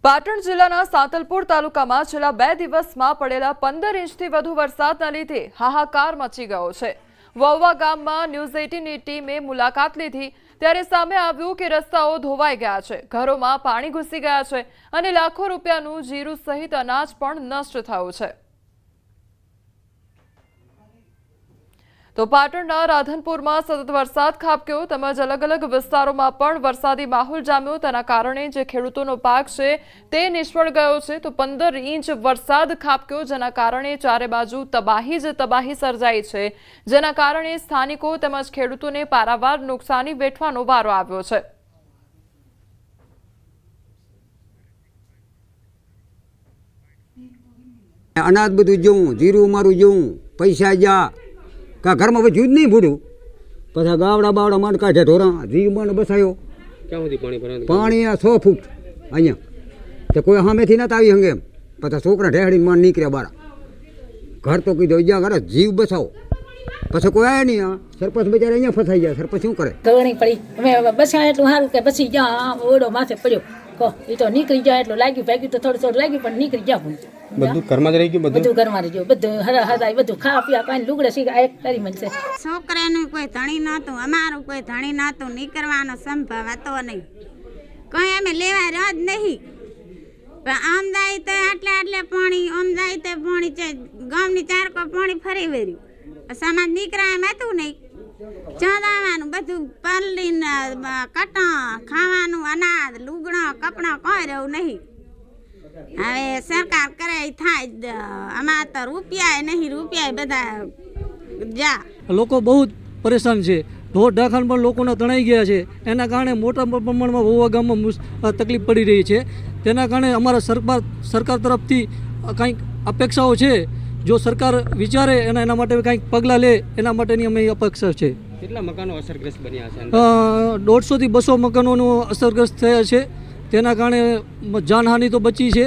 પાટણ જિલ્લાના સાંતલપુર તાલુકામાં છેલ્લા 2 દિવસમાં પડેલા 15 ઇંચથી વધુ વરસાદના લીધે હાહાકાર મચી ગયો છે। વવવા ગામમાં ન્યૂઝ 18ની ટીમે મુલાકાત લીધી ત્યારે સામે આવ્યું કે રસ્તાઓ ધોવાઈ ગયા છે, ઘરોમાં પાણી ઘૂસી ગયા છે અને લાખો રૂપિયાનું જીરું સહિત અનાજ પણ નષ્ટ થયું છે। તો પાટણના રાધનપુરમાં સતત વરસાદ ખાબક્યો તેમજ અલગ અલગ વિસ્તારોમાં પણ વરસાદી માહોલ જામ્યો, તેના કારણે જે ખેડૂતોનો પાક છે તે નિષ્ફળ ગયો છે। તો 15 ઇંચ વરસાદ ખાબક્યો, જેના કારણે ચારે બાજુ તબાહી જ તબાહી સર્જાઈ છે, જેના કારણે સ્થાનિકો તેમજ ખેડૂતોને પારાવાર નુકસાની વેઠવાનો વારો આવ્યો છે। અનાજ બધું જોઉં, જીરું મારું જોઉં, પૈસા જા કા ઘરમાં બધું જ નહીં ભૂડું, પછી ગાવડા બાવડા માંડ કાઢે ઢોરા જીવ માંડ બસાયો। ક્યાં સુધી પાણી ભરાયું? પાણી આ 6 ફૂટ અહીંયા, તો કોઈ સામેથી નતા આવી હંગે એમ, પછી છોકરા ઢેહડીને માંડ નીકળ્યા બારા, ઘર તો કીધું જ્યાં ઘરે જીવ બસાવો, પછી કોઈ આવ્યા નહીં। આ સરપંચ બચારા અહીંયા ફસાઈ ગયા, સરપંચ શું કરે? ગવણી પડી અમે બસાય એટલું સારું કે પછી જ્યાં ઓડો માથે પડ્યો કહો એ તો નીકળી જાય એટલું લાગ્યું, ભાગ્યું તો થોડું લાગ્યું પણ નીકળી ગયા, બધું ઘરમાં જ રહી ગયું, બધું ઘરમાં રહી ગયું, બધું હરાય બધું ખાવા પીવા પાણી લુગડે શીખા એક તારી મનશે। છોકરાનું કોઈ ધણી નહોતું, અમારું કોઈ ધણી નહોતું, નીકળવાનો સંભવ હતો નહીં, કંઈ અમે લેવા રહ્યો જ નહીં। પણ આમ જાય તો આટલે પાણી, આમ જાય તો પાણી છે, ગામની ચારકો પાણી ફરી વર્યું, સમાજ નીકળા એમ હતું નહીં, ચડાવવાનું બધું પલળીને કટા ખાવાનું, અનાજ લુગડા કપડા કોઈ રહ્યું નહીં। હવે સરકાર કરે થાય, આમાં તો રૂપિયા નહીં, રૂપિયા બધા જા લોકો બહુ પરેશાન છે। ઢોર ઢાંખણ પણ લોકોના તણાઈ ગયા છે, એના કારણે મોટા પ્રમાણમાં વોવા ગામમાં તકલીફ પડી રહી છે। તેના કારણે અમારા સરકાર તરફથી કંઈક અપેક્ષાઓ છે, જો સરકાર વિચારે અને એના માટે કંઈક પગલાં લે એના માટેની અમે અપેક્ષા છે। કેટલા મકાનો અસરગ્રસ્ત બન્યા છે? 150 થી 200 મકાનોનું અસરગ્રસ્ત થયા છે, તેના કારણે જાનહાનિ તો બચી છે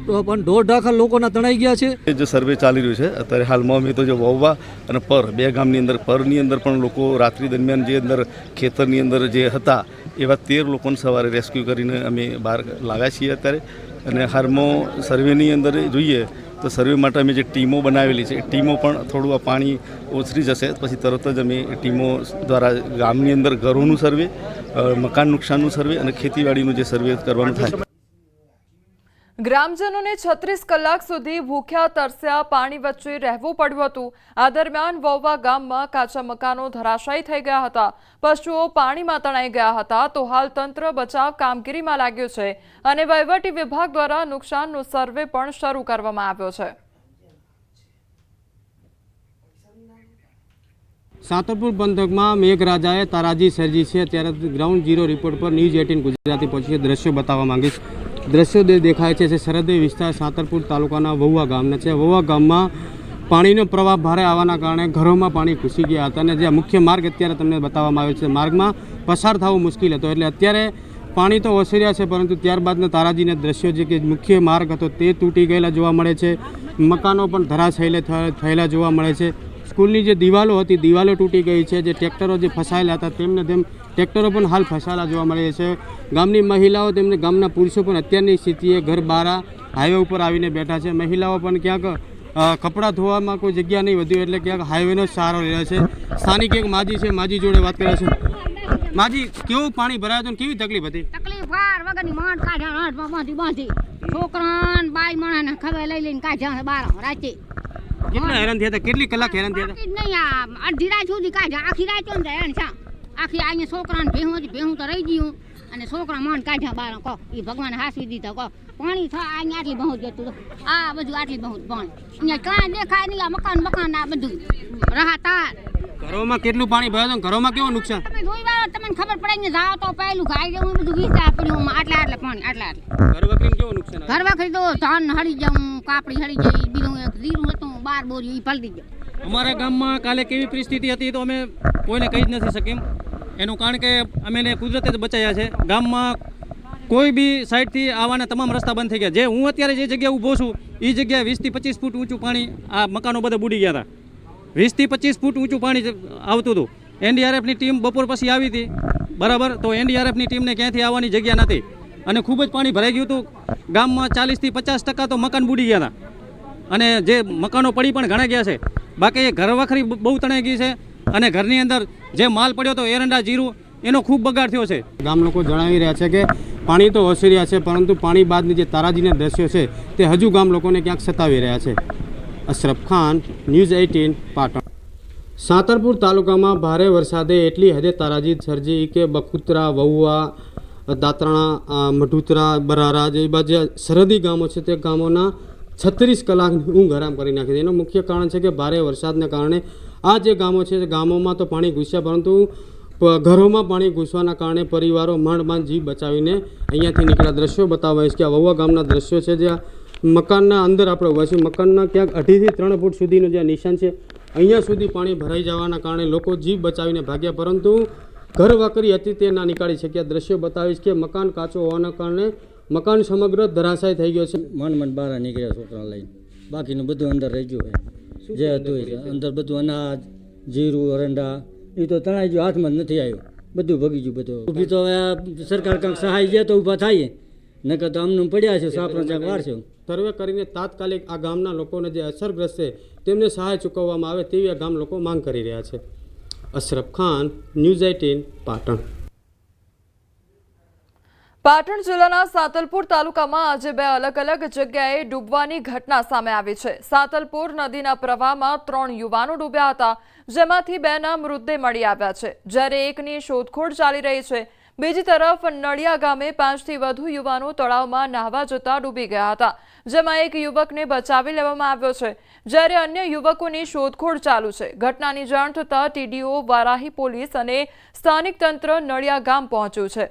પણ ઢોર ઢાંખર લોકોના તણાઈ ગયા છે। જે સર્વે ચાલી રહ્યું છે અત્યારે હાલમાં અમે તો જે વવવા અને પર 2 ગામની અંદર, પરની અંદર પણ લોકો રાત્રિ દરમિયાન જે અંદર ખેતરની અંદર જે હતા એવા 13 લોકોને સવારે રેસ્ક્યુ કરીને અમે બહાર લાવ્યા છીએ અત્યારે। અને હાલમાં સર્વેની અંદર જોઈએ તો સર્વે માટે અમે જે ટીમો બનાવેલી છે એ ટીમો પણ થોડું આ પાણી ઓસરી જશે પછી તરત જ અમે ટીમો દ્વારા ગામની અંદર ઘરોનું સર્વે, મકાન નુકસાનનું સર્વે અને ખેતીવાડીનું જે સર્વે કરવાનું થાય। ગ્રામજનોને 36 કલાક સુધી ભૂખ્યા તરસ્યા પાણી વચ્ચે રહેવું પડ્યું હતું। આ દરમિયાન વવવા ગામમાં કાચા મકાનો ધરાશાયી થઈ ગયા હતા, પશુઓ પાણીમાં તણાઈ ગયા હતા। તો હાલ તંત્ર બચાવ કામગીરીમાં લાગ્યું છે અને વહીવટી વિભાગ દ્વારા નુકસાનનો સર્વે પણ શરૂ કરવામાં આવ્યો છે। સાંતલપુર પંથકમાં મેઘરાજાએ તારાજી સર્જી છે, ત્યારે ગ્રાઉન્ડ ઝીરો રિપોર્ટ પર ન્યૂઝ 18 ગુજરાતી પહોંચી દ્રશ્યો બતાવવા માંગીશ। દ્રશ્યો દેખાય છે સરહદી વિસ્તાર સાંતલપુર તાલુકાના વવવા ગામના છે। વવવા ગામમાં પાણીનો પ્રવાહ ભારે આવવાના કારણે ઘરોમાં પાણી ઘૂસી ગયા હતા અને જે મુખ્ય માર્ગ અત્યારે તમને બતાવવામાં આવ્યો છે, માર્ગમાં પસાર થવું મુશ્કેલ હતો, એટલે અત્યારે પાણી તો ઓસર્યા છે પરંતુ ત્યારબાદના તારાજીના દ્રશ્યો જે કે મુખ્ય માર્ગ હતો તે તૂટી ગયેલા જોવા મળે છે, મકાનો પણ ધરાશાયી થયેલા જોવા મળે છે। સ્કૂલની જે દિવાલો હતી દિવાલો તૂટી ગઈ છે, જે ટ્રેક્ટરો જે ફસાયેલા હતા તેમને તેમ ટ્રેક્ટરો પણ હાલ ફસાયેલા જોવા મળે છે। ગામની મહિલાઓ તેમને ગામના પુરુષો પણ અત્યારની સ્થિતિએ ઘર બહાર હાઈવે ઉપર આવીને બેઠા છે। મહિલાઓ પણ ક્યાંક કપડાં ધોવામાં કોઈ જગ્યા નહીં વધ્યું એટલે ક્યાંક હાઈવેનો સહારો લે છે। સ્થાનિક એક માજી છે, માજી જોડે વાત કરે છે। માજી, કેવું પાણી ભરાયું હતું, કેવી તકલીફ હતી? તકલીફ વાર વગરની માંડ કાઢ્યા, હાથમાં બાંધી છોકરાને બાઈ માણસને ખબર લઈને કાઢ્યા બાર રાતે। કેટલા હેરાન થયા હતા, કેટલી કલાક હેરાન થયા હતા? નહીં, અડધી રાત સુધી કાઢ્યા, આખી રાત કેમ જાય છે, આખી અહીંયા છોકરાને ભેહું તો રહી ગયું અને છોકરા માંડ કાઢ્યા બાર, કહો એ ભગવાને હાસવી દીધા, કહો પાણી થાય અહીંયા આટલી બહુ જતું, આ બધું આટલી બહુ પાણી અહીંયા કાંઈ દેખાય નહીં, આ મકાન આ બધું રાહતા। ઘરોમાં કેટલું પાણી ભરાયું હતું, ઘરોમાં કેવું નુકસાન? તમે જોઈ વાળો તમને ખબર પડે ને, જાઓ તો પહેલું ગાય જેવું બધું વિસ્તાર પડ્યું, આટલા પાણી આટલા ઘર વખરીને કેવું નુકસાન? ઘર વખરી તો ધાન હળી જાઉં, કાપડી હળી જઈ, બીજું એક જીરું હતું 12 બોરી એ પલટી ગયું। અમારા ગામમાં કાલે કેવી પરિસ્થિતિ હતી તો અમે કોઈને કહી જ નથી શકીએ, એનું કારણ કે અમે કુદરતે જ બચાવ્યા છે। ગામમાં કોઈ બી સાઈડથી આવવાના તમામ રસ્તા બંધ થઈ ગયા। જે હું અત્યારે જે જગ્યાએ ઊભો છું એ જગ્યાએ 20 થી 25 ફૂટ ઊંચું પાણી, આ મકાનો બધા બુડી ગયા હતા, 20 થી 25 ફૂટ ઊંચું પાણી આવતું હતું। એનડીઆરએફની ટીમ બપોર પછી આવી હતી બરાબર, તો એનડીઆરએફની ટીમને ક્યાંથી આવવાની જગ્યા નથી, અને ખૂબ જ પાણી ભરાઈ ગયું હતું. ગામમાં 40 થી 50% તો મકાન બુડી ગયા હતા અને જે મકાનો પડી પણ ઘણા ગયા છે. બાકી ઘર વખરી બહુ તણાઈ ગઈ છે અને ઘરની અંદર જે માલ પડ્યો હતો એરંડા જીરું એનો ખૂબ બગાડ થયો છે. ગામ લોકો જણાવી રહ્યા છે કે પાણી તો ઓસરી રહ્યા છે, પરંતુ પાણી બાદની જે તારાજીના દ્રશ્યો છે તે હજુ ગામ લોકોને ક્યાંક સતાવી રહ્યા છે. અશરફ ખાન, ન્યૂઝ 18 પાટણ. સાંતરપુર તાલુકામાં ભારે વરસાદે એટલી હદે તારાજી સર્જી કે બખુતરા, વહુવા, દાતરાણા, મઢુતરા, બરારા જે બાજુ સરહદી ગામો છે તે ગામોના 36 કલાકની ઊંઘ હરામ કરી નાખી છે. એનું મુખ્ય કારણ છે કે ભારે વરસાદને કારણે આ જે ગામો છે ગામોમાં તો પાણી ઘૂસ્યા, પરંતુ ઘરોમાં પાણી ઘૂસવાના કારણે પરિવારો માંડ જીવ બચાવીને અહીંયાથી નીકળ્યા. દ્રશ્યો બતાવવા છે કે આ વહુવા ગામના દ્રશ્યો છે જ્યાં મકાનના અંદર આપણે ઉભા છીએ. મકાનના ક્યાંક 2.5 થી 3 ફૂટ સુધીનું જે નિશાન છે અહીંયા સુધી પાણી ભરાઈ જવાના કારણે લોકો જીવ બચાવીને ભાગ્યા, પરંતુ ઘર વાકરી હતી તે ના નીકાળી શક્યા. દ્રશ્યો બતાવીશ કે મકાન કાચો હોવાના કારણે મકાન સમગ્ર ધરાશાય થઈ ગયો છે. મન બહાર નીકળ્યા છોકરા લઈને, બાકીનું બધું અંદર રહી ગયું હોય જે હતું છે. અંદર બધું અનાજ, જીરું, અરંડા એ તો તણાઈ ગયું, હાથમાં જ નથી આવ્યું, બધું ભગી ગયું. બધું ઊભી તો હવે સરકાર કંઈક સહાય છે તો ઊભા થાય, નકર તો આમનું પડ્યા છે, સાપનો ચાક વાર છે. સર્વે કરીને તાત્કાલિક આ ગામના લોકોને જે અસરગ્રસ્ત છે તેમને સહાય ચૂકવવામાં આવે તેવી આ ગામ લોકો માંગ કરી રહ્યા છે. અશરફ ખાન, ન્યૂઝ 18 પાટણ. પાટણ જિલ્લાના સાતલપુર તાલુકામાં આજે 2 અલગ-અલગ જગ્યાએ ડૂબવાની ઘટના સામે આવી છે. સાતલપુર નદીના પ્રવાહમાં 3 યુવાનો ડૂબ્યા હતા, જેમાંથી 2ના મૃતદેહ મળી આવ્યા છે, જ્યારે એકની શોધખોળ ચાલી રહી છે. બીજી તરફ નળિયા ગામે 5 થી વધુ યુવાનો તળાવમાં નહાવા જતા ડૂબી ગયા હતા, જેમાં એક યુવકને બચાવી લેવામાં આવ્યો છે, જ્યારે અન્ય યુવકોની શોધખોળ ચાલુ છે. ઘટનાની જાણ થતાં TDO, વારાહી પોલીસ અને સ્થાનિક તંત્ર નળિયા ગામ પહોંચ્યું છે.